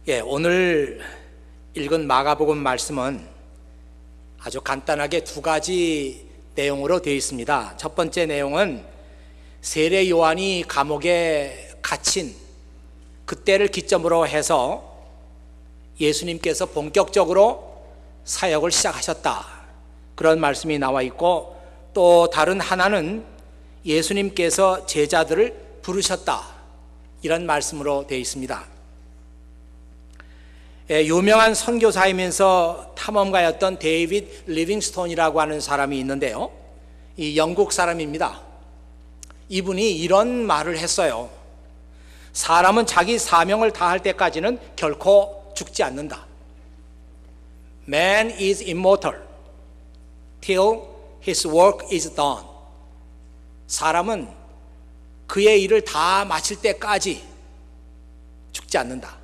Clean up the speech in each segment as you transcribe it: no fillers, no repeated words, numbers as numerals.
오늘 읽은 마가복음 말씀은 아주 간단하게 두 가지 내용으로 되어 있습니다. 첫 번째 내용은 세례 요한이 감옥에 갇힌 그때를 기점으로 해서 예수님께서 본격적으로 사역을 시작하셨다, 그런 말씀이 나와 있고, 또 다른 하나는 예수님께서 제자들을 부르셨다, 이런 말씀으로 되어 있습니다. 유명한 선교사이면서 탐험가였던 데이빗 리빙스톤이라고 하는 사람이 있는데요, 이 영국 사람입니다. 이분이 이런 말을 했어요. 사람은 자기 사명을 다할 때까지는 결코 죽지 않는다. Man is immortal till his work is done. 사람은 그의 일을 다 마칠 때까지 죽지 않는다,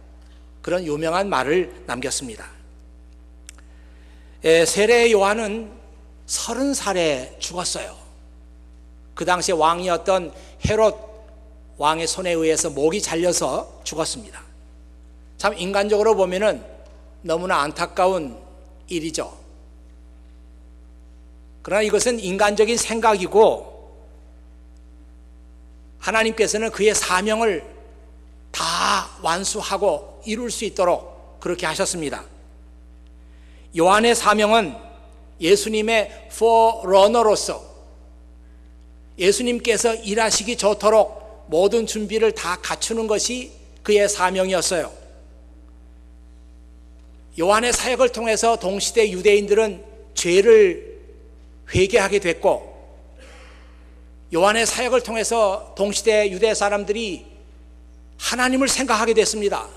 그런 유명한 말을 남겼습니다. 세례 요한은 30살에 죽었어요. 그 당시에 왕이었던 헤롯 왕의 손에 의해서 목이 잘려서 죽었습니다. 참 인간적으로 보면은 너무나 안타까운 일이죠. 그러나 이것은 인간적인 생각이고, 하나님께서는 그의 사명을 다 완수하고 이룰 수 있도록 그렇게 하셨습니다. 요한의 사명은 예수님의 포러너로서 예수님께서 일하시기 좋도록 모든 준비를 다 갖추는 것이 그의 사명이었어요. 요한의 사역을 통해서 동시대 유대인들은 죄를 회개하게 됐고, 요한의 사역을 통해서 동시대 유대 사람들이 하나님을 생각하게 됐습니다.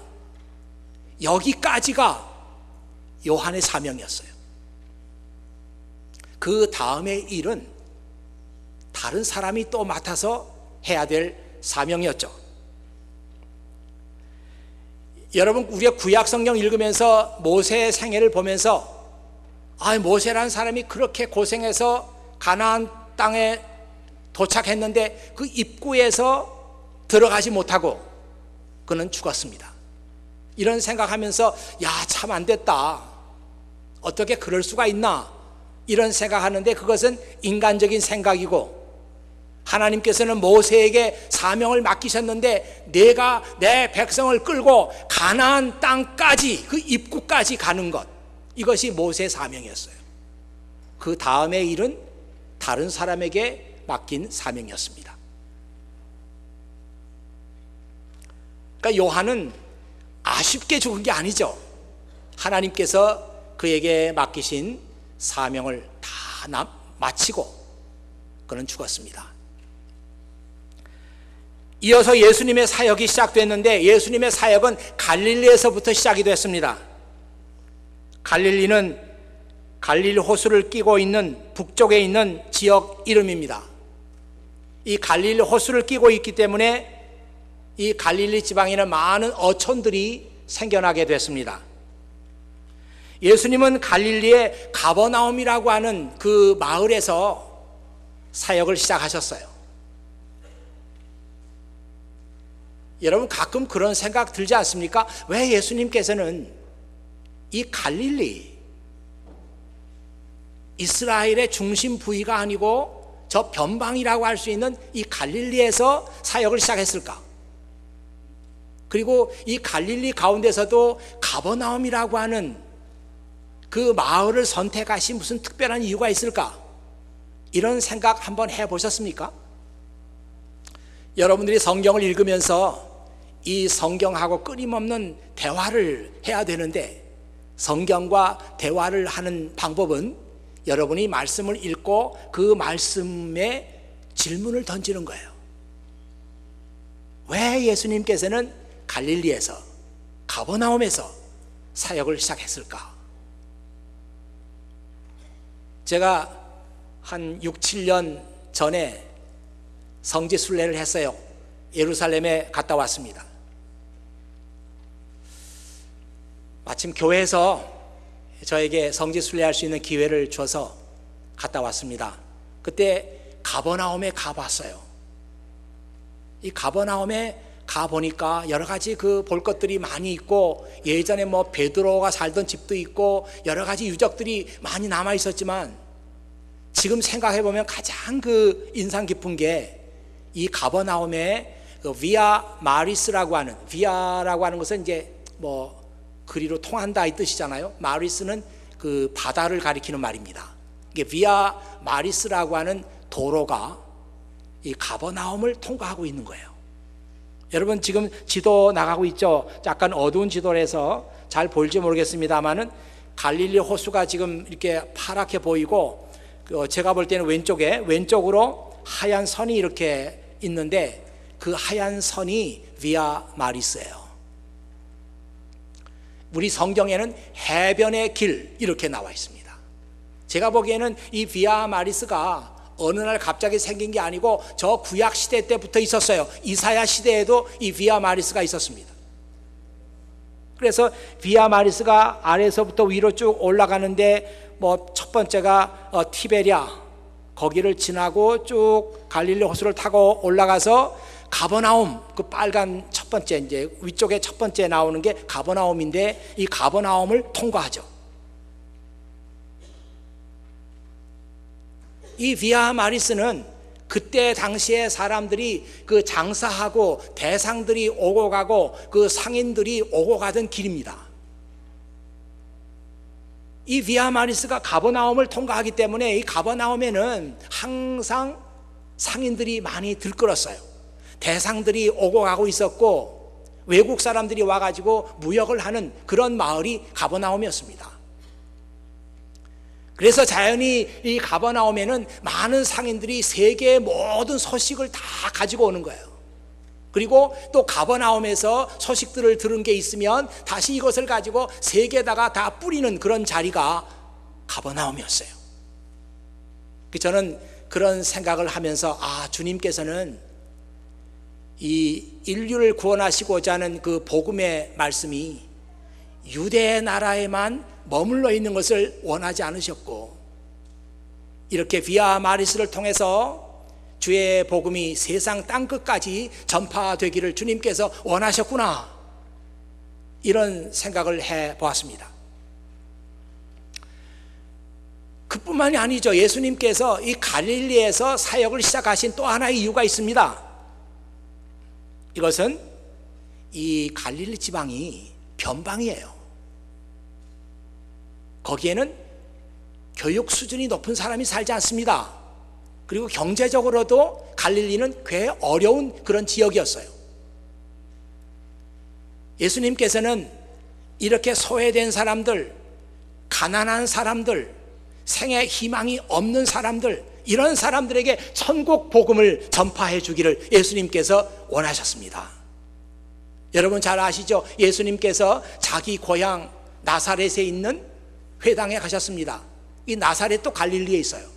여기까지가 요한의 사명이었어요. 그 다음의 일은 다른 사람이 또 맡아서 해야 될 사명이었죠. 여러분, 우리가 구약 성경 읽으면서 모세의 생애를 보면서 모세라는 사람이 그렇게 고생해서 가나안 땅에 도착했는데 그 입구에서 들어가지 못하고 그는 죽었습니다. 이런 생각하면서 참 안 됐다, 어떻게 그럴 수가 있나, 이런 생각하는데 그것은 인간적인 생각이고, 하나님께서는 모세에게 사명을 맡기셨는데 내가 내 백성을 끌고 가나안 땅까지, 그 입구까지 가는 것, 이것이 모세의 사명이었어요. 그 다음의 일은 다른 사람에게 맡긴 사명이었습니다. 그러니까 요한은 아쉽게 죽은 게 아니죠. 하나님께서 그에게 맡기신 사명을 다 마치고 그는 죽었습니다. 이어서 예수님의 사역이 시작됐는데, 예수님의 사역은 갈릴리에서부터 시작이 됐습니다. 갈릴리는 갈릴리 호수를 끼고 있는 북쪽에 있는 지역 이름입니다. 이 갈릴리 호수를 끼고 있기 때문에 이 갈릴리 지방에는 많은 어촌들이 생겨나게 됐습니다. 예수님은 갈릴리의 가버나움이라고 하는 그 마을에서 사역을 시작하셨어요. 여러분, 가끔 그런 생각 들지 않습니까? 왜 예수님께서는 이 갈릴리, 이스라엘의 중심 부위가 아니고 저 변방이라고 할 수 있는 이 갈릴리에서 사역을 시작했을까? 그리고 이 갈릴리 가운데서도 가버나움이라고 하는 그 마을을 선택하신 무슨 특별한 이유가 있을까? 이런 생각 한번 해보셨습니까? 여러분들이 성경을 읽으면서 이 성경하고 끊임없는 대화를 해야 되는데, 성경과 대화를 하는 방법은 여러분이 말씀을 읽고 그 말씀에 질문을 던지는 거예요. 왜 예수님께서는 갈릴리에서, 가버나움에서 사역을 시작했을까? 제가 한 6, 7년 전에 성지 순례를 했어요. 예루살렘에 갔다 왔습니다. 마침 교회에서 저에게 성지 순례할 수 있는 기회를 줘서 갔다 왔습니다. 그때 가버나움에 가봤어요. 이 가버나움에 가 보니까 여러 가지 그 볼 것들이 많이 있고, 예전에 뭐 베드로가 살던 집도 있고 여러 가지 유적들이 많이 남아 있었지만, 지금 생각해 보면 가장 그 인상 깊은 게 이 가버나움의 그 비아 마리스라고 하는, 비아라고 하는 것은 이제 뭐 그리로 통한다 이 뜻이잖아요. 마리스는 그 바다를 가리키는 말입니다. 이게 비아 마리스라고 하는 도로가 이 가버나움을 통과하고 있는 거예요. 여러분 지금 지도 나가고 있죠. 약간 어두운 지도라서 잘 보일지 모르겠습니다만은 갈릴리 호수가 지금 이렇게 파랗게 보이고, 제가 볼 때는 왼쪽으로 하얀 선이 이렇게 있는데, 그 하얀 선이 비아 마리스예요. 우리 성경에는 해변의 길 이렇게 나와 있습니다. 제가 보기에는 이 비아 마리스가 어느 날 갑자기 생긴 게 아니고 저 구약 시대 때부터 있었어요. 이사야 시대에도 이 비아 마리스가 있었습니다. 그래서 비아 마리스가 아래서부터 위로 쭉 올라가는데, 뭐 첫 번째가 티베리아, 거기를 지나고 쭉 갈릴리 호수를 타고 올라가서 가버나움, 그 빨간 첫 번째, 이제 위쪽에 첫 번째 나오는 게 가버나움인데, 이 가버나움을 통과하죠. 이 비아 마리스는 그때 당시에 사람들이 그 장사하고 대상들이 오고 가고 그 상인들이 오고 가던 길입니다. 이 비아 마리스가 가버나움을 통과하기 때문에 이 가버나움에는 항상 상인들이 많이 들끓었어요. 대상들이 오고 가고 있었고, 외국 사람들이 와가지고 무역을 하는 그런 마을이 가버나움이었습니다. 그래서 자연히 이 가버나움에는 많은 상인들이 세계의 모든 소식을 다 가지고 오는 거예요. 그리고 또 가버나움에서 소식들을 들은 게 있으면 다시 이것을 가지고 세계에다가 다 뿌리는 그런 자리가 가버나움이었어요. 저는 그런 생각을 하면서, 주님께서는 이 인류를 구원하시고자 하는 그 복음의 말씀이 유대 나라에만 머물러 있는 것을 원하지 않으셨고, 이렇게 비아 마리스를 통해서 주의 복음이 세상 땅끝까지 전파되기를 주님께서 원하셨구나, 이런 생각을 해보았습니다. 그뿐만이 아니죠. 예수님께서 이 갈릴리에서 사역을 시작하신 또 하나의 이유가 있습니다. 이것은 이 갈릴리 지방이 변방이에요. 거기에는 교육 수준이 높은 사람이 살지 않습니다. 그리고 경제적으로도 갈릴리는 꽤 어려운 그런 지역이었어요. 예수님께서는 이렇게 소외된 사람들, 가난한 사람들, 생애 희망이 없는 사람들, 이런 사람들에게 천국 복음을 전파해 주기를 예수님께서 원하셨습니다. 여러분 잘 아시죠? 예수님께서 자기 고향 나사렛에 있는 회당에 가셨습니다. 이 나사렛도 갈릴리에 있어요.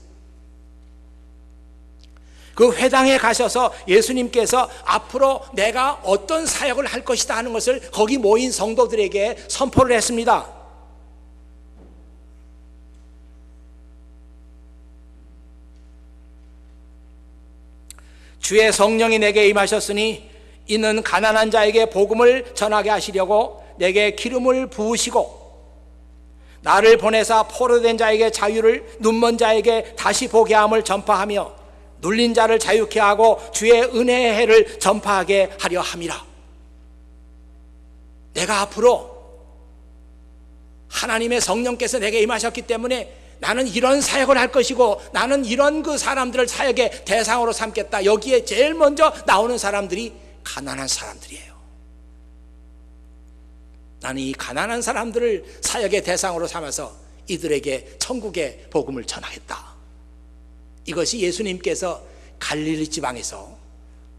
그 회당에 가셔서 예수님께서 앞으로 내가 어떤 사역을 할 것이다 하는 것을 거기 모인 성도들에게 선포를 했습니다. 주의 성령이 내게 임하셨으니 이는 가난한 자에게 복음을 전하게 하시려고 내게 기름을 부으시고, 나를 보내사 포로된 자에게 자유를, 눈먼 자에게 다시 보게 함을 전파하며 눌린 자를 자유케 하고 주의 은혜의 해를 전파하게 하려 함이라. 내가 앞으로 하나님의 성령께서 내게 임하셨기 때문에 나는 이런 사역을 할 것이고, 나는 이런 그 사람들을 사역의 대상으로 삼겠다. 여기에 제일 먼저 나오는 사람들이 가난한 사람들이에요. 나는 이 가난한 사람들을 사역의 대상으로 삼아서 이들에게 천국의 복음을 전하겠다. 이것이 예수님께서 갈릴리 지방에서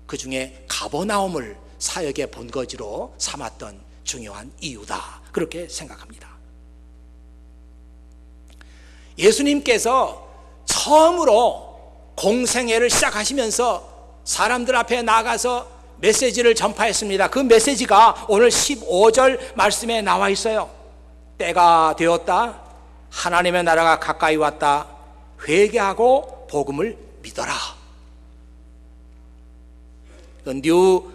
그 중에 가버나움을 사역의 본거지로 삼았던 중요한 이유다, 그렇게 생각합니다. 예수님께서 처음으로 공생애를 시작하시면서 사람들 앞에 나가서 메시지를 전파했습니다. 그 메시지가 오늘 15절 말씀에 나와 있어요. 때가 되었다. 하나님의 나라가 가까이 왔다. 회개하고 복음을 믿어라. 뉴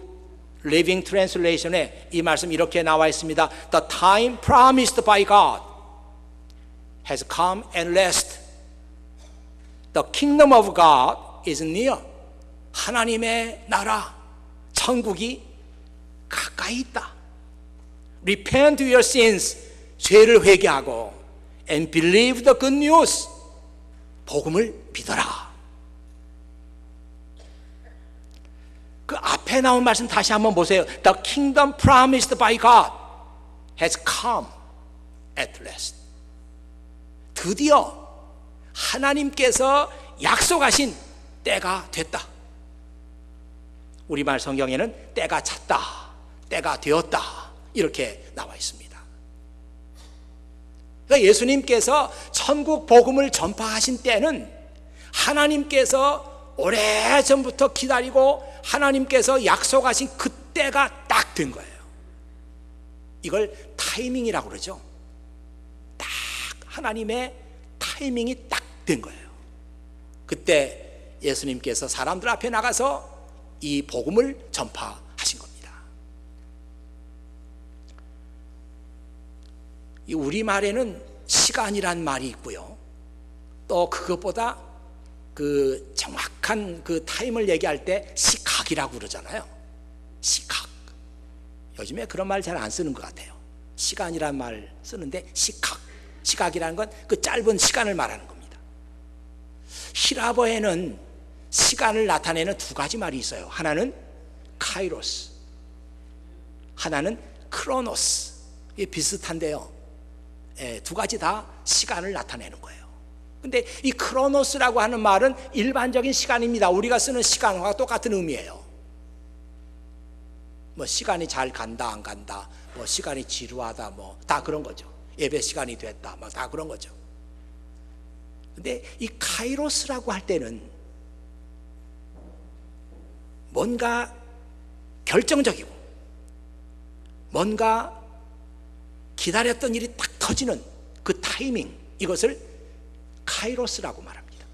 Living Translation에 이 말씀 이렇게 나와 있습니다. The time promised by God has come at last. The kingdom of God is near. 하나님의 나라, 천국이 가까이 있다. Repent your sins. 죄를 회개하고 and believe the good news. 복음을 믿어라. 그 앞에 나온 말씀 다시 한번 보세요. The kingdom promised by God has come at last. 드디어 하나님께서 약속하신 때가 됐다. 우리말 성경에는 때가 찼다, 때가 되었다 이렇게 나와 있습니다. 그러니까 예수님께서 천국 복음을 전파하신 때는 하나님께서 오래전부터 기다리고 하나님께서 약속하신 그때가 딱 된 거예요. 이걸 타이밍이라고 그러죠. 딱 하나님의 타이밍이 딱 된 거예요. 그때 예수님께서 사람들 앞에 나가서 이 복음을 전파하신 겁니다. 이 우리말에는 시간이란 말이 있고요. 또 그것보다 그 정확한 그 타임을 얘기할 때 시각이라고 그러잖아요. 시각. 요즘에 그런 말 잘 안 쓰는 것 같아요. 시간이란 말 쓰는데 시각. 시각이라는 건 그 짧은 시간을 말하는 겁니다. 히라보에는 시간을 나타내는 두 가지 말이 있어요. 하나는 카이로스, 하나는 크로노스. 이게 비슷한데요. 두 가지 다 시간을 나타내는 거예요. 근데 이 크로노스라고 하는 말은 일반적인 시간입니다. 우리가 쓰는 시간과 똑같은 의미예요. 뭐 시간이 잘 간다 안 간다, 뭐 시간이 지루하다, 뭐 다 그런 거죠. 예배 시간이 됐다, 뭐 다 그런 거죠. 근데 이 카이로스라고 할 때는 뭔가 결정적이고 뭔가 기다렸던 일이 딱 터지는 그 타이밍, 이것을 카이로스라고 말합니다.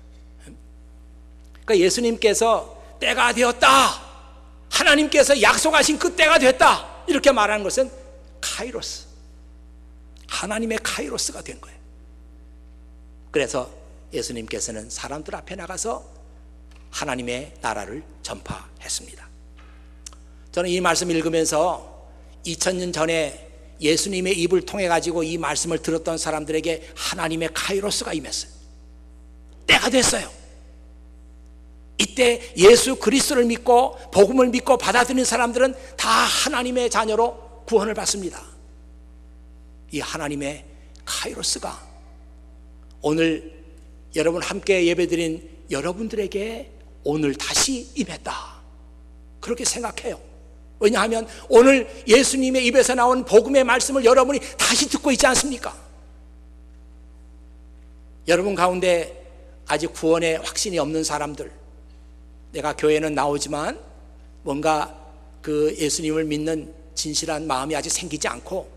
그러니까 예수님께서 때가 되었다, 하나님께서 약속하신 그 때가 됐다 이렇게 말하는 것은 카이로스, 하나님의 카이로스가 된 거예요. 그래서 예수님께서는 사람들 앞에 나가서 하나님의 나라를 전파했습니다. 저는 이 말씀 읽으면서 2000년 전에 예수님의 입을 통해 가지고 이 말씀을 들었던 사람들에게 하나님의 카이로스가 임했어요. 때가 됐어요. 이때 예수 그리스도를 믿고 복음을 믿고 받아들인 사람들은 다 하나님의 자녀로 구원을 받습니다. 이 하나님의 카이로스가 오늘 여러분 함께 예배드린 여러분들에게 오늘 다시 임했다, 그렇게 생각해요. 왜냐하면 오늘 예수님의 입에서 나온 복음의 말씀을 여러분이 다시 듣고 있지 않습니까? 여러분 가운데 아직 구원에 확신이 없는 사람들, 내가 교회는 나오지만 뭔가 그 예수님을 믿는 진실한 마음이 아직 생기지 않고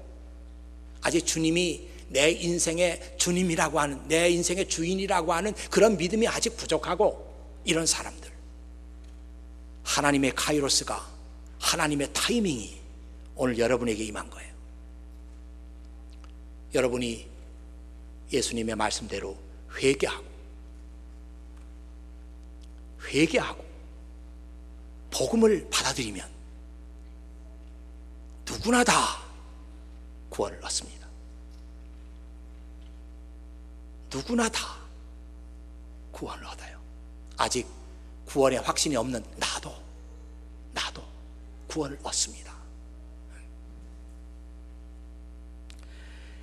아직 주님이 내 인생의 주님이라고 하는, 내 인생의 주인이라고 하는 그런 믿음이 아직 부족하고, 이런 사람들, 하나님의 카이로스가, 하나님의 타이밍이 오늘 여러분에게 임한 거예요. 여러분이 예수님의 말씀대로 회개하고 복음을 받아들이면 누구나 다 구원을 얻습니다. 누구나 다 구원을 얻어요. 아직 구원에 확신이 없는 나도 구원을 얻습니다.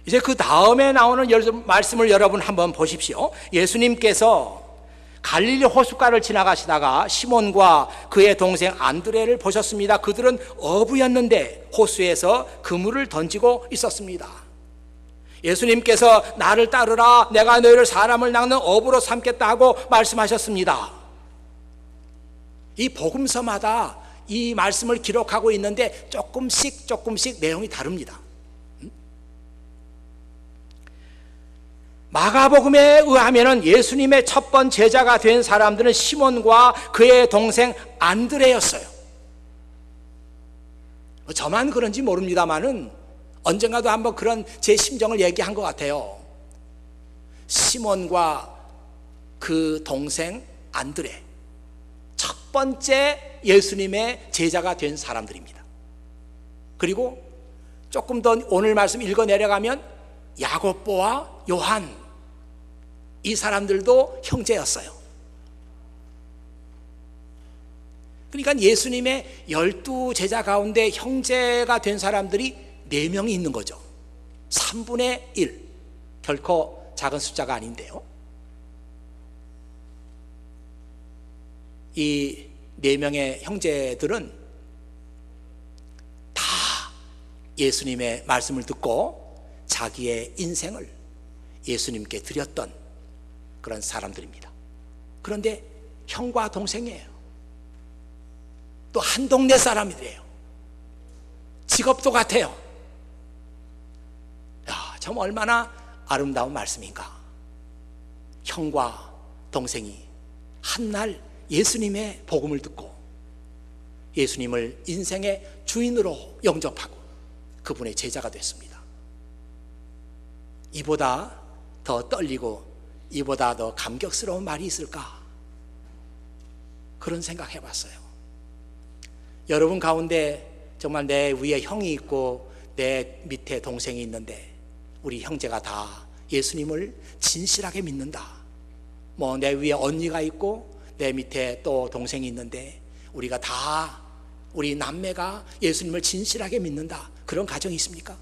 이제 그 다음에 나오는 말씀을 여러분 한번 보십시오. 예수님께서 갈릴리 호숫가를 지나가시다가 시몬과 그의 동생 안드레를 보셨습니다. 그들은 어부였는데 호수에서 그물을 던지고 있었습니다. 예수님께서 나를 따르라, 내가 너희를 사람을 낚는 어부로 삼겠다 하고 말씀하셨습니다. 이 복음서마다 이 말씀을 기록하고 있는데 조금씩 내용이 다릅니다. 마가복음에 의하면 예수님의 첫 번 제자가 된 사람들은 시몬과 그의 동생 안드레였어요. 저만 그런지 모릅니다만은 언젠가도 한번 그런 제 심정을 얘기한 것 같아요. 시몬과 그 동생 안드레, 첫 번째 예수님의 제자가 된 사람들입니다. 그리고 조금 더 오늘 말씀 읽어 내려가면 야고보와 요한, 이 사람들도 형제였어요. 그러니까 예수님의 12 제자 가운데 형제가 된 사람들이 4명이 있는 거죠. 3분의 1, 결코 작은 숫자가 아닌데요. 이 4명의 형제들은 다 예수님의 말씀을 듣고 자기의 인생을 예수님께 드렸던 그런 사람들입니다. 그런데 형과 동생이에요. 또 한 동네 사람이래요. 직업도 같아요. 야, 참 얼마나 아름다운 말씀인가. 형과 동생이 한날 예수님의 복음을 듣고 예수님을 인생의 주인으로 영접하고 그분의 제자가 됐습니다. 이보다 더 떨리고 이보다 더 감격스러운 말이 있을까? 그런 생각 해봤어요. 여러분 가운데 정말 내 위에 형이 있고 내 밑에 동생이 있는데 우리 형제가 다 예수님을 진실하게 믿는다. 뭐 내 위에 언니가 있고 내 밑에 또 동생이 있는데 우리가 다 우리 남매가 예수님을 진실하게 믿는다. 그런 가정이 있습니까?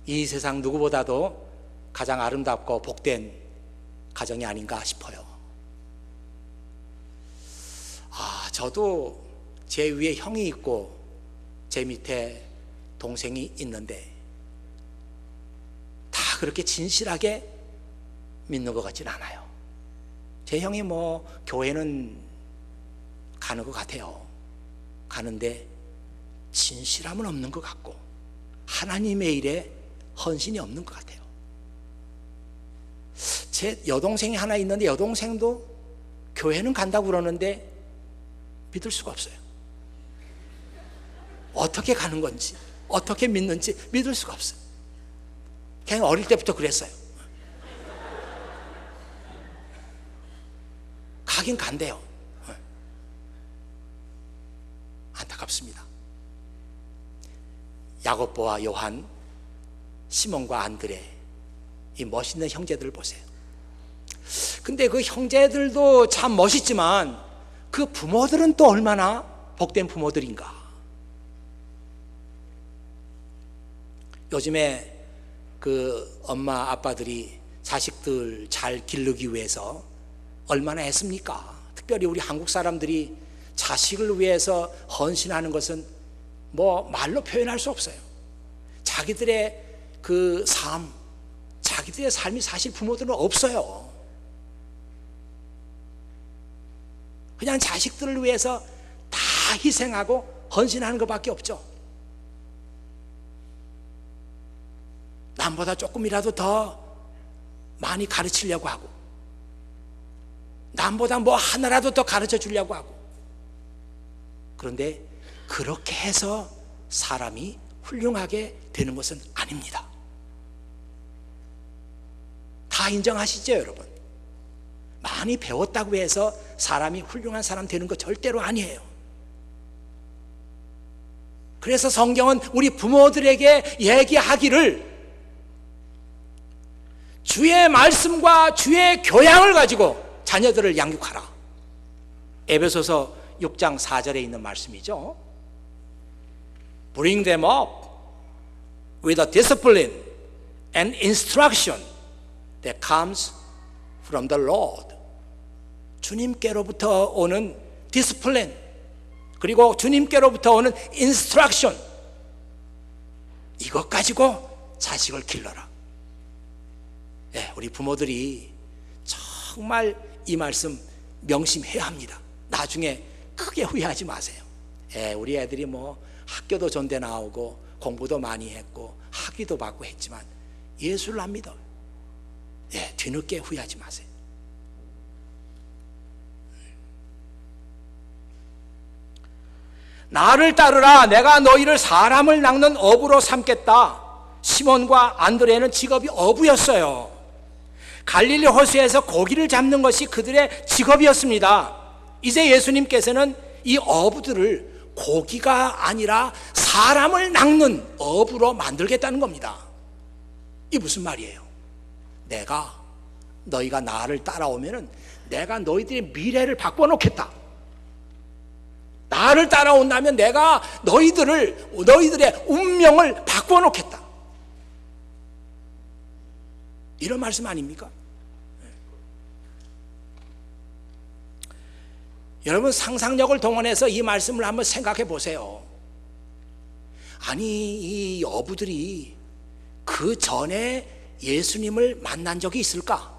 이 세상 누구보다도 가장 아름답고 복된 가정이 아닌가 싶어요. 저도 제 위에 형이 있고 제 밑에 동생이 있는데 다 그렇게 진실하게 믿는 것 같지는 않아요. 제 형이 뭐 교회는 가는 것 같아요. 가는데 진실함은 없는 것 같고 하나님의 일에 헌신이 없는 것 같아요. 제 여동생이 하나 있는데 여동생도 교회는 간다고 그러는데 믿을 수가 없어요. 어떻게 가는 건지 어떻게 믿는지 믿을 수가 없어요. 그냥 어릴 때부터 그랬어요. 가긴 간대요. 안타깝습니다. 야고보와 요한, 시몬과 안드레, 이 멋있는 형제들을 보세요. 근데 그 형제들도 참 멋있지만 그 부모들은 또 얼마나 복된 부모들인가. 요즘에 그 엄마 아빠들이 자식들 잘 기르기 위해서 얼마나 애씁니까? 특별히 우리 한국 사람들이 자식을 위해서 헌신하는 것은 뭐 말로 표현할 수 없어요. 자기들의 그 삶, 자기들의 삶이 사실 부모들은 없어요. 그냥 자식들을 위해서 다 희생하고 헌신하는 것밖에 없죠. 남보다 조금이라도 더 많이 가르치려고 하고 남보다 뭐 하나라도 더 가르쳐 주려고 하고. 그런데 그렇게 해서 사람이 훌륭하게 되는 것은 아닙니다. 다 인정하시죠, 여러분? 많이 배웠다고 해서 사람이 훌륭한 사람 되는 거 절대로 아니에요. 그래서 성경은 우리 부모들에게 얘기하기를 주의 말씀과 주의 교양을 가지고 자녀들을 양육하라. 에베소서 6장 4절에 있는 말씀이죠. Bring them up with a discipline and instruction that comes from the Lord. 주님께로부터 오는 디스플린, 그리고 주님께로부터 오는 인스트럭션, 이것 가지고 자식을 길러라. 네, 우리 부모들이 정말 이 말씀 명심해야 합니다. 나중에 크게 후회하지 마세요. 우리 애들이 뭐 학교도 전대 나오고 공부도 많이 했고 학위도 받고 했지만 예수를 안 믿어요. 뒤늦게 후회하지 마세요. 나를 따르라. 내가 너희를 사람을 낚는 어부로 삼겠다. 시몬과 안드레는 직업이 어부였어요. 갈릴리 호수에서 고기를 잡는 것이 그들의 직업이었습니다. 이제 예수님께서는 이 어부들을 고기가 아니라 사람을 낚는 어부로 만들겠다는 겁니다. 이게 무슨 말이에요? 너희가 나를 따라오면은 내가 너희들의 미래를 바꿔놓겠다. 나를 따라온다면 내가 너희들의 운명을 바꿔놓겠다. 이런 말씀 아닙니까? 여러분, 상상력을 동원해서 이 말씀을 한번 생각해 보세요. 아니, 이 어부들이 그 전에 예수님을 만난 적이 있을까?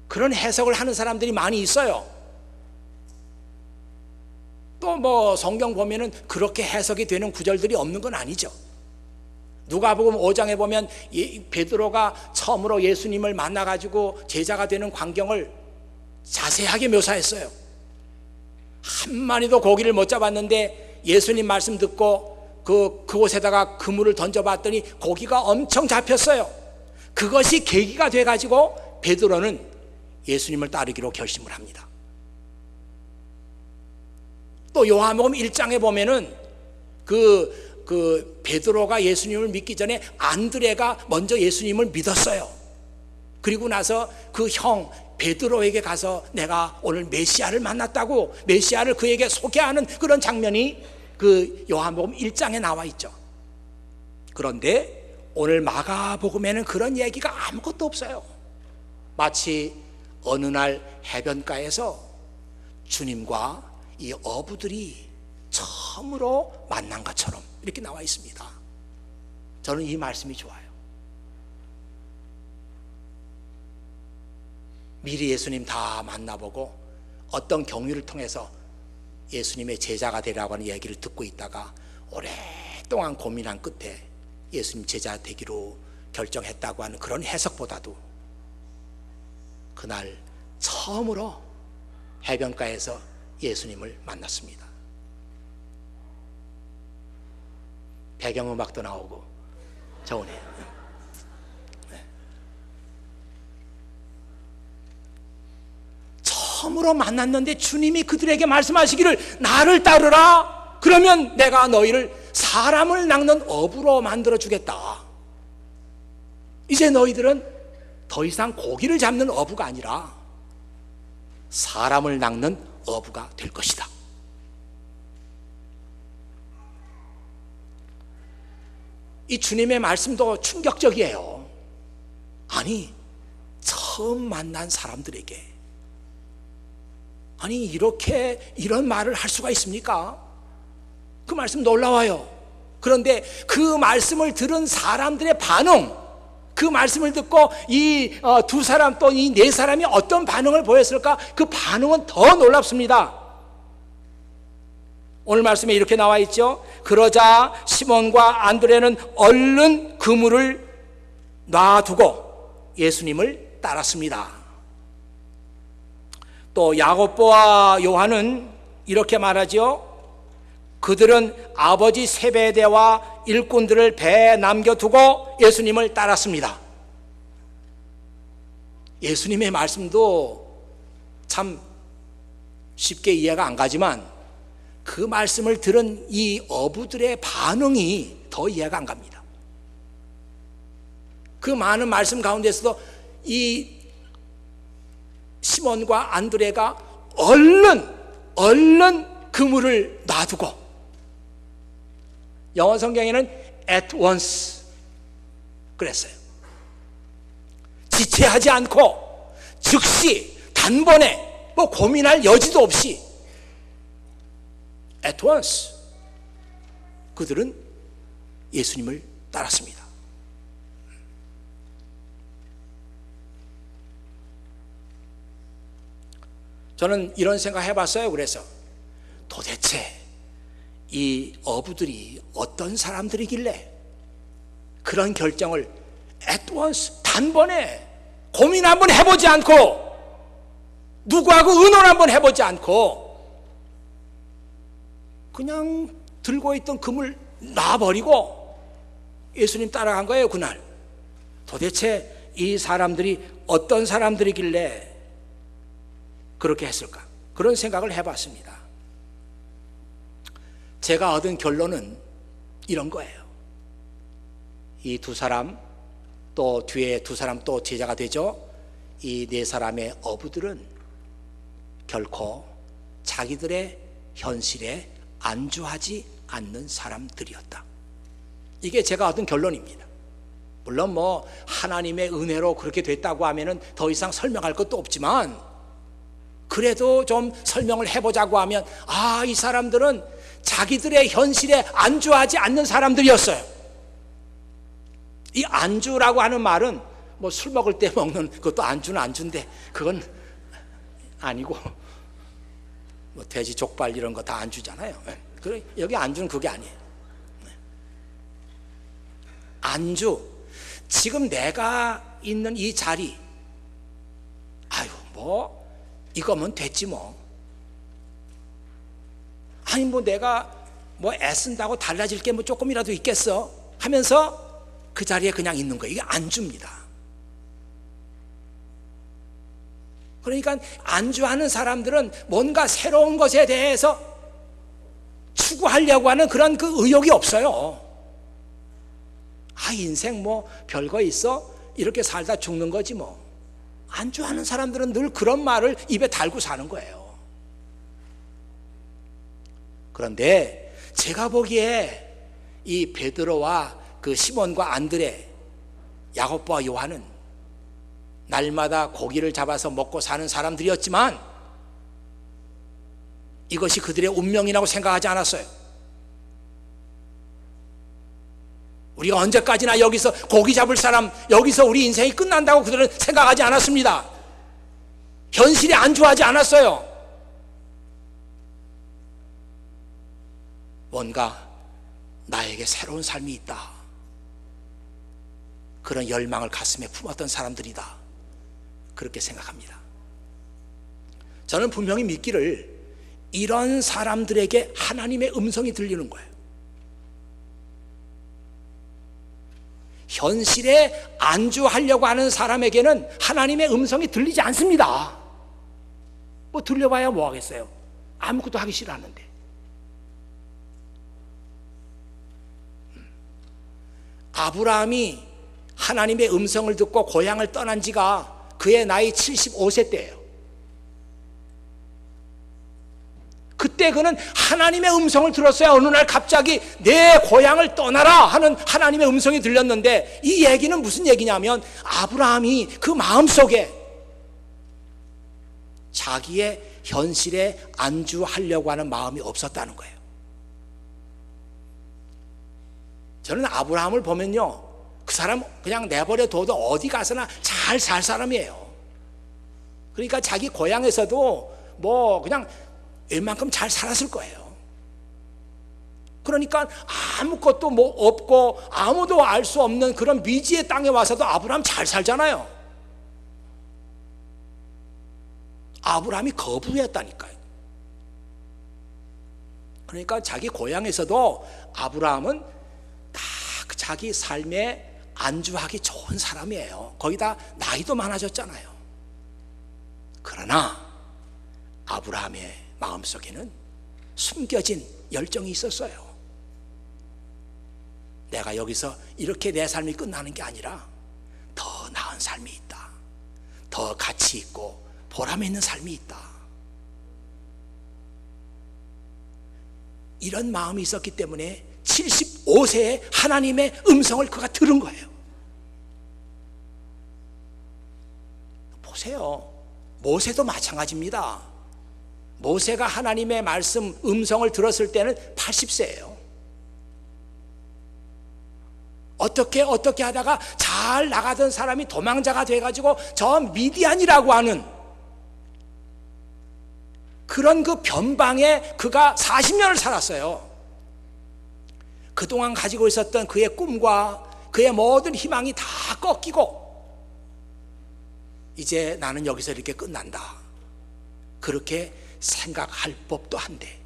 그런 해석을 하는 사람들이 많이 있어요. 또 뭐 성경 보면은 그렇게 해석이 되는 구절들이 없는 건 아니죠. 누가복음 5장에 보면 베드로가 처음으로 예수님을 만나가지고 제자가 되는 광경을 자세하게 묘사했어요. 한 마리도 고기를 못 잡았는데 예수님 말씀 듣고 그곳에다가 그물을 던져봤더니 고기가 엄청 잡혔어요. 그것이 계기가 돼가지고 베드로는 예수님을 따르기로 결심을 합니다. 또 요한복음 1장에 보면은 그 베드로가 예수님을 믿기 전에 안드레가 먼저 예수님을 믿었어요. 그리고 나서 그 형 베드로에게 가서 내가 오늘 메시아를 만났다고 메시아를 그에게 소개하는 그런 장면이 그 요한복음 1장에 나와 있죠. 그런데 오늘 마가복음에는 그런 얘기가 아무것도 없어요. 마치 어느 날 해변가에서 주님과 이 어부들이 처음으로 만난 것처럼 이렇게 나와 있습니다. 저는 이 말씀이 좋아요. 미리 예수님 다 만나보고 어떤 경위를 통해서 예수님의 제자가 되라고 하는 얘기를 듣고 있다가 오랫동안 고민한 끝에 예수님 제자 되기로 결정했다고 하는 그런 해석보다도 그날 처음으로 해변가에서 예수님을 만났습니다. 배경음악도 나오고 좋으네요. 처음으로 만났는데 주님이 그들에게 말씀하시기를 나를 따르라. 그러면 내가 너희를 사람을 낚는 어부로 만들어 주겠다. 이제 너희들은 더 이상 고기를 잡는 어부가 아니라 사람을 낚는 어부가 될 것이다. 이 주님의 말씀도 충격적이에요. 아니, 처음 만난 사람들에게 아니 이런 말을 할 수가 있습니까? 그 말씀 놀라워요. 그런데 그 말씀을 들은 사람들의 반응, 그 말씀을 듣고 이 두 사람 또 이 네 사람이 어떤 반응을 보였을까? 그 반응은 더 놀랍습니다. 오늘 말씀에 이렇게 나와 있죠. 그러자 시몬과 안드레는 얼른 그물을 놔두고 예수님을 따랐습니다. 또 야고보와 요한은 이렇게 말하죠. 그들은 아버지 세베대와 일꾼들을 배에 남겨두고 예수님을 따랐습니다. 예수님의 말씀도 참 쉽게 이해가 안 가지만 그 말씀을 들은 이 어부들의 반응이 더 이해가 안 갑니다. 그 많은 말씀 가운데서도 이 시몬과 안드레가 얼른 그물을 놔두고, 영어 성경에는 at once 그랬어요. 지체하지 않고 즉시 단번에 뭐 고민할 여지도 없이 at once 그들은 예수님을 따랐습니다. 저는 이런 생각 해봤어요. 그래서 도대체 이 어부들이 어떤 사람들이길래 그런 결정을 at once 단번에 고민 한번 해보지 않고 누구하고 의논 한번 해보지 않고 그냥 들고 있던 금을 놔버리고 예수님 따라간 거예요. 그날 도대체 이 사람들이 어떤 사람들이길래 그렇게 했을까? 그런 생각을 해봤습니다. 제가 얻은 결론은 이런 거예요. 이 두 사람, 또 뒤에 두 사람 또 제자가 되죠. 이 네 사람의 어부들은 결코 자기들의 현실에 안주하지 않는 사람들이었다. 이게 제가 얻은 결론입니다. 물론 뭐 하나님의 은혜로 그렇게 됐다고 하면은 더 이상 설명할 것도 없지만, 그래도 좀 설명을 해보자고 하면, 이 사람들은 자기들의 현실에 안주하지 않는 사람들이었어요. 이 안주라고 하는 말은 뭐 술 먹을 때 먹는 그것도 안주는 안주인데 그건 아니고, 뭐 돼지 족발 이런 거 다 안주잖아요. 여기 안주는 그게 아니에요. 안주, 지금 내가 있는 이 자리, 뭐 이거면 됐지 뭐. 아니 뭐 내가 뭐 애쓴다고 달라질 게 뭐 조금이라도 있겠어 하면서 그 자리에 그냥 있는 거예요. 이게 안주입니다. 그러니까 안주하는 사람들은 뭔가 새로운 것에 대해서 추구하려고 하는 그런 그 의욕이 없어요. 인생 뭐 별거 있어? 이렇게 살다 죽는 거지 뭐. 안주하는 사람들은 늘 그런 말을 입에 달고 사는 거예요. 그런데 제가 보기에 이 베드로와 그 시몬과 안드레, 야고보와 요한은 날마다 고기를 잡아서 먹고 사는 사람들이었지만 이것이 그들의 운명이라고 생각하지 않았어요. 우리가 언제까지나 여기서 고기 잡을 사람, 여기서 우리 인생이 끝난다고 그들은 생각하지 않았습니다. 현실에 안주하지 않았어요. 뭔가 나에게 새로운 삶이 있다, 그런 열망을 가슴에 품었던 사람들이다, 그렇게 생각합니다. 저는 분명히 믿기를 이런 사람들에게 하나님의 음성이 들리는 거예요. 현실에 안주하려고 하는 사람에게는 하나님의 음성이 들리지 않습니다. 뭐 들려봐야 뭐 하겠어요? 아무것도 하기 싫어하는데. 아브라함이 하나님의 음성을 듣고 고향을 떠난 지가 그의 나이 75세 때예요. 그때 그는 하나님의 음성을 들었어요. 어느 날 갑자기 내 고향을 떠나라 하는 하나님의 음성이 들렸는데, 이 얘기는 무슨 얘기냐면 아브라함이 그 마음속에 자기의 현실에 안주하려고 하는 마음이 없었다는 거예요. 저는 아브라함을 보면요, 그 사람 그냥 내버려 둬도 어디 가서나 잘 살 사람이에요. 그러니까 자기 고향에서도 뭐 그냥 웬만큼 잘 살았을 거예요. 그러니까 아무것도 뭐 없고 아무도 알 수 없는 그런 미지의 땅에 와서도 아브라함 잘 살잖아요. 아브라함이 거부했다니까요. 그러니까 자기 고향에서도 아브라함은 다 자기 삶에 안주하기 좋은 사람이에요. 거기다 나이도 많아졌잖아요. 그러나 아브라함의 마음속에는 숨겨진 열정이 있었어요. 내가 여기서 이렇게 내 삶이 끝나는 게 아니라 더 나은 삶이 있다, 더 가치 있고 보람 있는 삶이 있다, 이런 마음이 있었기 때문에 75세에 하나님의 음성을 그가 들은 거예요. 보세요, 모세도 마찬가지입니다. 모세가 하나님의 말씀 음성을 들었을 때는 80세예요. 어떻게 하다가 잘 나가던 사람이 도망자가 돼가지고 저 미디안이라고 하는 그런 그 변방에 그가 40년을 살았어요. 그동안 가지고 있었던 그의 꿈과 그의 모든 희망이 다 꺾이고 이제 나는 여기서 이렇게 끝난다, 그렇게 생각할 법도 한데,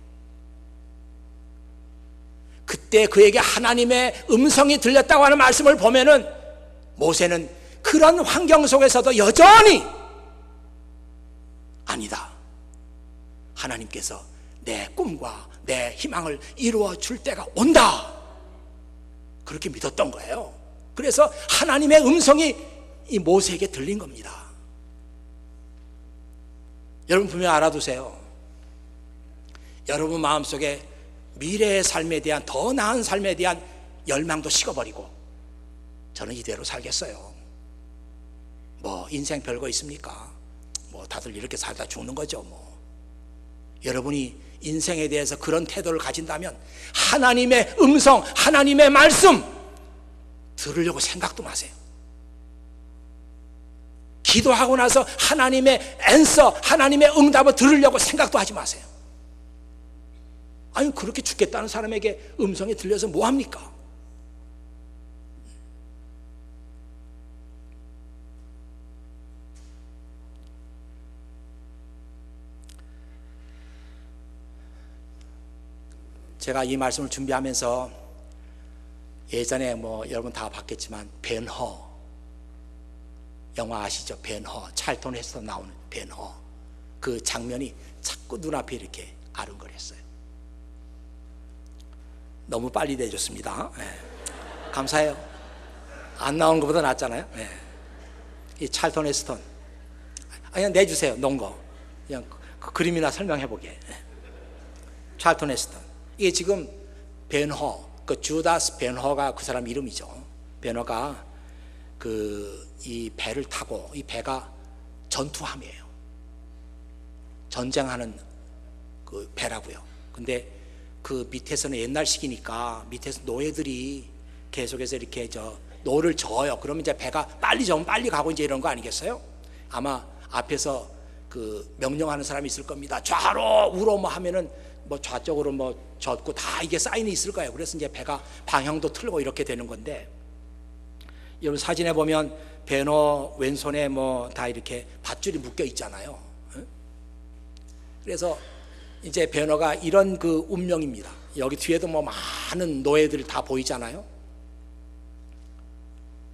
그때 그에게 하나님의 음성이 들렸다고 하는 말씀을 보면은 모세는 그런 환경 속에서도 여전히 아니다, 하나님께서 내 꿈과 내 희망을 이루어 줄 때가 온다, 그렇게 믿었던 거예요. 그래서 하나님의 음성이 이 모세에게 들린 겁니다. 여러분 분명히 알아두세요. 여러분 마음속에 미래의 삶에 대한, 더 나은 삶에 대한 열망도 식어버리고 저는 이대로 살겠어요, 뭐 인생 별거 있습니까, 뭐 다들 이렇게 살다 죽는 거죠 뭐. 여러분이 인생에 대해서 그런 태도를 가진다면 하나님의 음성, 하나님의 말씀 들으려고 생각도 마세요. 기도하고 나서 하나님의 앤서, 하나님의 응답을 들으려고 생각도 하지 마세요. 아니 그렇게 죽겠다는 사람에게 음성이 들려서 뭐합니까? 제가 이 말씀을 준비하면서 예전에 뭐 여러분 다 봤겠지만 벤허 영화 아시죠? 벤허, 찰턴 헤스턴 나오는 벤허, 그 장면이 자꾸 눈앞에 이렇게 아른거렸어요. 너무 빨리 내줬습니다. 네. 감사해요. 안 나오는 것보다 낫잖아요. 네. 이 찰턴 헤스턴 그냥 내주세요. 놓은 거 그냥 그 그림이나 설명해보게. 네. 찰턴 헤스턴, 이게 지금 벤허, 그 주다스 벤허가 그 사람 이름이죠. 벤허가 이 배를 타고, 이 배가 전투함이에요. 전쟁하는 그 배라고요. 근데 그 밑에서는 옛날식이니까 밑에서 노예들이 계속해서 이렇게 노를 저어요. 그러면 이제 배가 빨리 저으면 빨리 가고 이제 이런 거 아니겠어요? 아마 앞에서 그 명령하는 사람이 있을 겁니다. 좌로 우로 뭐 하면은 뭐 좌쪽으로 뭐 젓고 다 이게 사인이 있을 거예요. 그래서 이제 배가 방향도 틀고 이렇게 되는 건데, 여러분 사진에 보면 배너 왼손에 뭐 다 이렇게 밧줄이 묶여 있잖아요. 그래서 이제 배너가 이런 그 운명입니다. 여기 뒤에도 뭐 많은 노예들이 다 보이잖아요.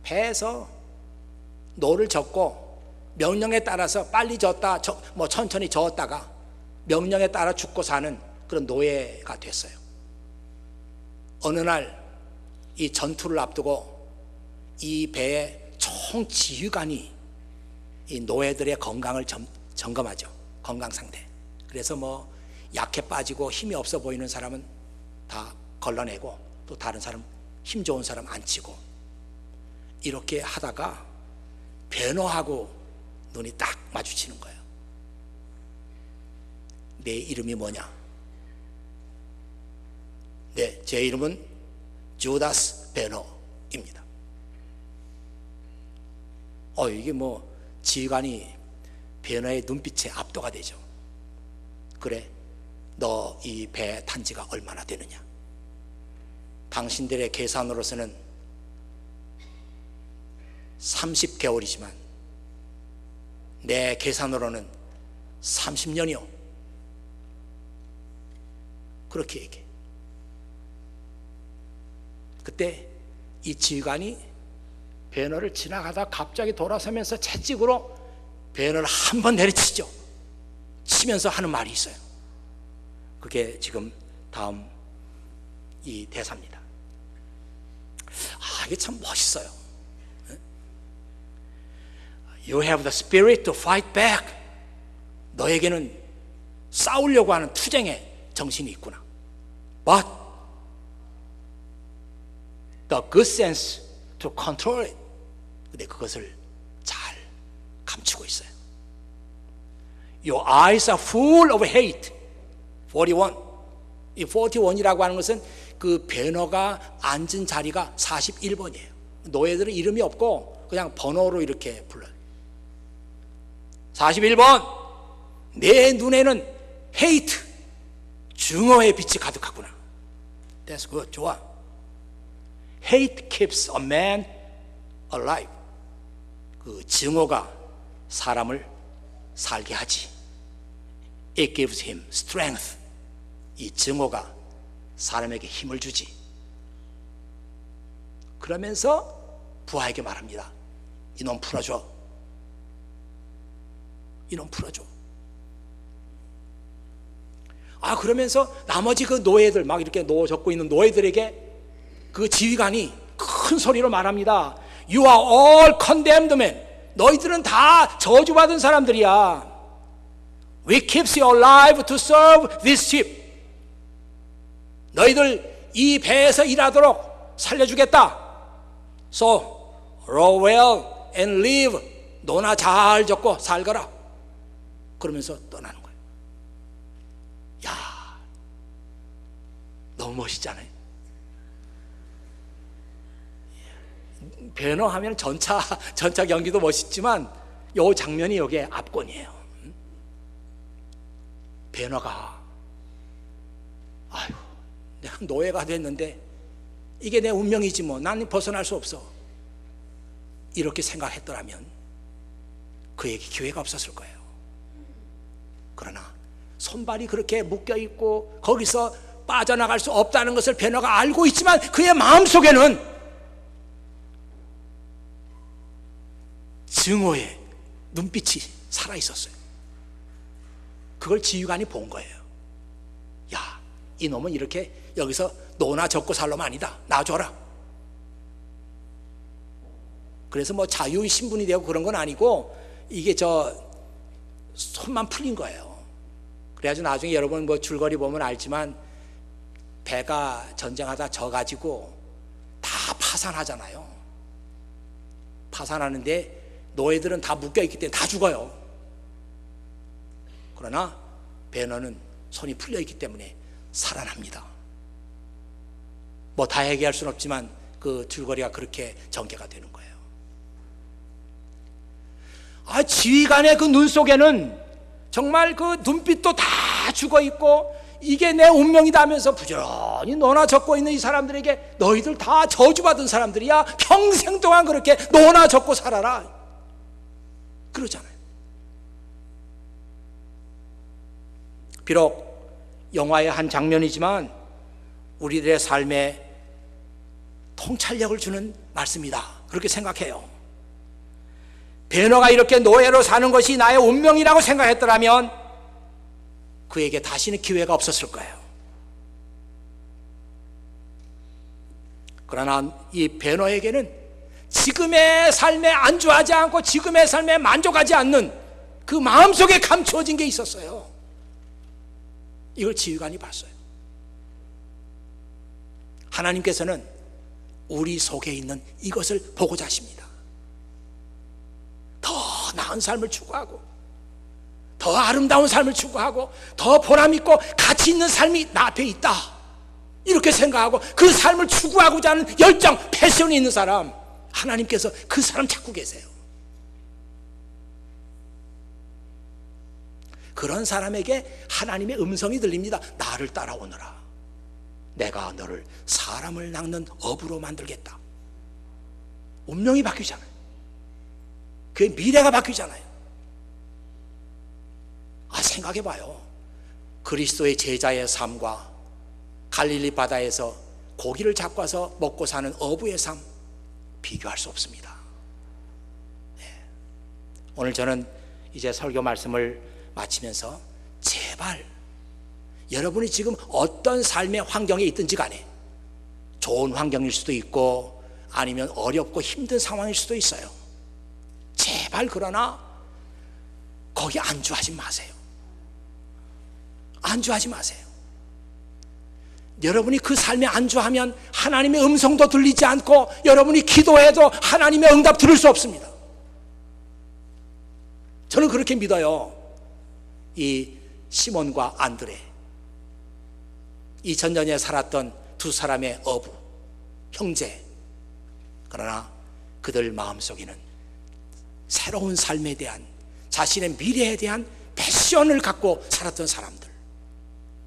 배에서 노를 젓고 명령에 따라서 빨리 젓다 뭐 천천히 저었다가 명령에 따라 죽고 사는 그런 노예가 됐어요. 어느 날 이 전투를 앞두고 이 배의 총 지휘관이 이 노예들의 건강을 점검하죠. 건강 상태. 그래서 뭐 약해 빠지고 힘이 없어 보이는 사람은 다 걸러내고 또 다른 사람, 힘 좋은 사람 앉히고, 이렇게 하다가 배너하고 눈이 딱 마주치는 거예요. 내 이름이 뭐냐? 네, 제 이름은 주다스 배너입니다. 이게 뭐 지휘관이 배너의 눈빛에 압도가 되죠. 그래, 너 이 배 탄 지가 얼마나 되느냐? 당신들의 계산으로서는 30개월이지만 내 계산으로는 30년이요. 그렇게 얘기해. 그때 이 지휘관이 배너를 지나가다 갑자기 돌아서면서 채찍으로 배너를 한 번 내리치죠. 치면서 하는 말이 있어요. 그게 지금 다음 이 대사입니다. 이게 참 멋있어요. You have the spirit to fight back. 너에게는 싸우려고 하는 투쟁의 정신이 있구나. But the good sense to control it. 근데 그것을 잘 감추고 있어요. Your eyes are full of hate. 41. 이 41이라고 하는 것은 그 배너가 앉은 자리가 41번이에요. 노예들은 이름이 없고 그냥 번호로 이렇게 불러요. 41번, 내 눈에는 hate, 증오의 빛이 가득하구나. That's good. 좋아. Hate keeps a man alive. 그 증오가 사람을 살게 하지. It gives him strength. 이 증오가 사람에게 힘을 주지. 그러면서 부하에게 말합니다. 이놈 풀어줘. 이놈 풀어줘. 그러면서 나머지 그 노예들, 막 이렇게 놓아 적고 있는 노예들에게 그 지휘관이 큰 소리로 말합니다. You are all condemned men. 너희들은 다 저주받은 사람들이야. We keeps you alive to serve this ship. 너희들 이 배에서 일하도록 살려주겠다. So row well and live. 너나 잘 적고 살거라. 그러면서 떠나는 거예요. 야, 너무 멋있잖아요. 배너하면 전차 경기도 멋있지만 이 장면이 여기에 압권이에요. 배너가 내가 노예가 됐는데 이게 내 운명이지 뭐, 난 벗어날 수 없어, 이렇게 생각했더라면 그에게 기회가 없었을 거예요. 그러나 손발이 그렇게 묶여있고 거기서 빠져나갈 수 없다는 것을 배너가 알고 있지만 그의 마음속에는 증오의 눈빛이 살아있었어요. 그걸 지휘관이 본 거예요. 야, 이놈은 이렇게 여기서 노나 젖고 살 놈 아니다. 놔줘라. 그래서 뭐 자유의 신분이 되고 그런 건 아니고 이게 손만 풀린 거예요. 그래가지고 나중에 여러분 뭐 줄거리 보면 알지만 배가 전쟁하다 져가지고 다 파산하잖아요. 파산하는데 노예들은 다 묶여있기 때문에 다 죽어요. 그러나 배너는 손이 풀려있기 때문에 살아납니다. 뭐 다 얘기할 수는 없지만 그 줄거리가 그렇게 전개가 되는 거예요. 지휘관의 그 눈 속에는 정말 그 눈빛도 다 죽어있고 이게 내 운명이다 하면서 부지런히 노나 젖고 있는 이 사람들에게 너희들 다 저주받은 사람들이야. 평생 동안 그렇게 노나 젖고 살아라. 그러잖아요. 비록 영화의 한 장면이지만 우리들의 삶에 통찰력을 주는 말씀이다, 그렇게 생각해요. 배너가 이렇게 노예로 사는 것이 나의 운명이라고 생각했더라면 그에게 다시는 기회가 없었을 거예요. 그러나 이 배너에게는 지금의 삶에 안주하지 않고 지금의 삶에 만족하지 않는 그 마음속에 감추어진 게 있었어요. 이걸 지휘관이 봤어요. 하나님께서는 우리 속에 있는 이것을 보고자 하십니다. 더 나은 삶을 추구하고 더 아름다운 삶을 추구하고 더 보람있고 가치 있는 삶이 나 앞에 있다, 이렇게 생각하고 그 삶을 추구하고자 하는 열정, 패션이 있는 사람, 하나님께서 그 사람 찾고 계세요. 그런 사람에게 하나님의 음성이 들립니다. 나를 따라오너라. 내가 너를 사람을 낚는 어부로 만들겠다. 운명이 바뀌잖아요. 그의 미래가 바뀌잖아요. 생각해봐요. 그리스도의 제자의 삶과 갈릴리 바다에서 고기를 잡고 와서 먹고 사는 어부의 삶, 비교할 수 없습니다. 오늘 저는 이제 설교 말씀을 마치면서 제발 여러분이 지금 어떤 삶의 환경에 있든지 간에 좋은 환경일 수도 있고 아니면 어렵고 힘든 상황일 수도 있어요. 제발 그러나 거기 안주하지 마세요. 안주하지 마세요. 여러분이 그 삶에 안주하면 하나님의 음성도 들리지 않고 여러분이 기도해도 하나님의 응답 들을 수 없습니다. 저는 그렇게 믿어요. 이 시몬과 안드레, 2000년에 살았던 두 사람의 어부, 형제. 그러나 그들 마음속에는 새로운 삶에 대한, 자신의 미래에 대한 패션을 갖고 살았던 사람들.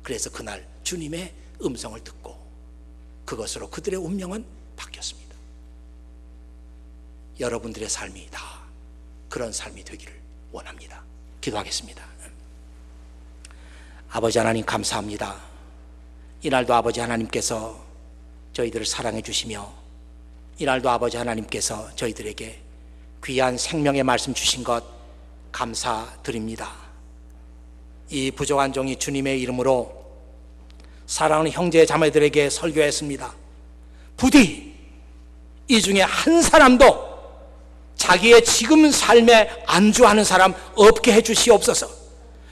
그래서 그날 주님의 음성을 듣고 그것으로 그들의 운명은 바뀌었습니다. 여러분들의 삶이 다 그런 삶이 되기를 원합니다. 기도하겠습니다. 아버지 하나님, 감사합니다. 이날도 아버지 하나님께서 저희들을 사랑해 주시며 이날도 아버지 하나님께서 저희들에게 귀한 생명의 말씀 주신 것 감사드립니다. 이 부족한 종이 주님의 이름으로 사랑하는 형제 자매들에게 설교했습니다. 부디 이 중에 한 사람도 자기의 지금 삶에 안주하는 사람 없게 해주시옵소서.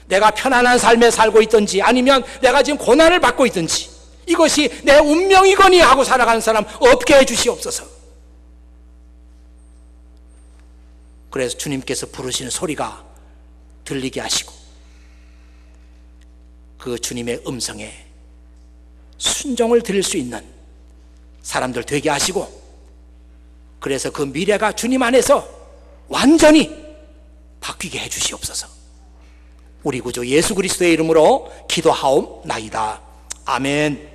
내가 편안한 삶에 살고 있든지 아니면 내가 지금 고난을 받고 있든지 이것이 내 운명이거니 하고 살아가는 사람 없게 해주시옵소서. 그래서 주님께서 부르시는 소리가 들리게 하시고 그 주님의 음성에 순종을 드릴 수 있는 사람들 되게 하시고, 그래서 그 미래가 주님 안에서 완전히 바뀌게 해주시옵소서. 우리 구주 예수 그리스도의 이름으로 기도하옵나이다. 아멘.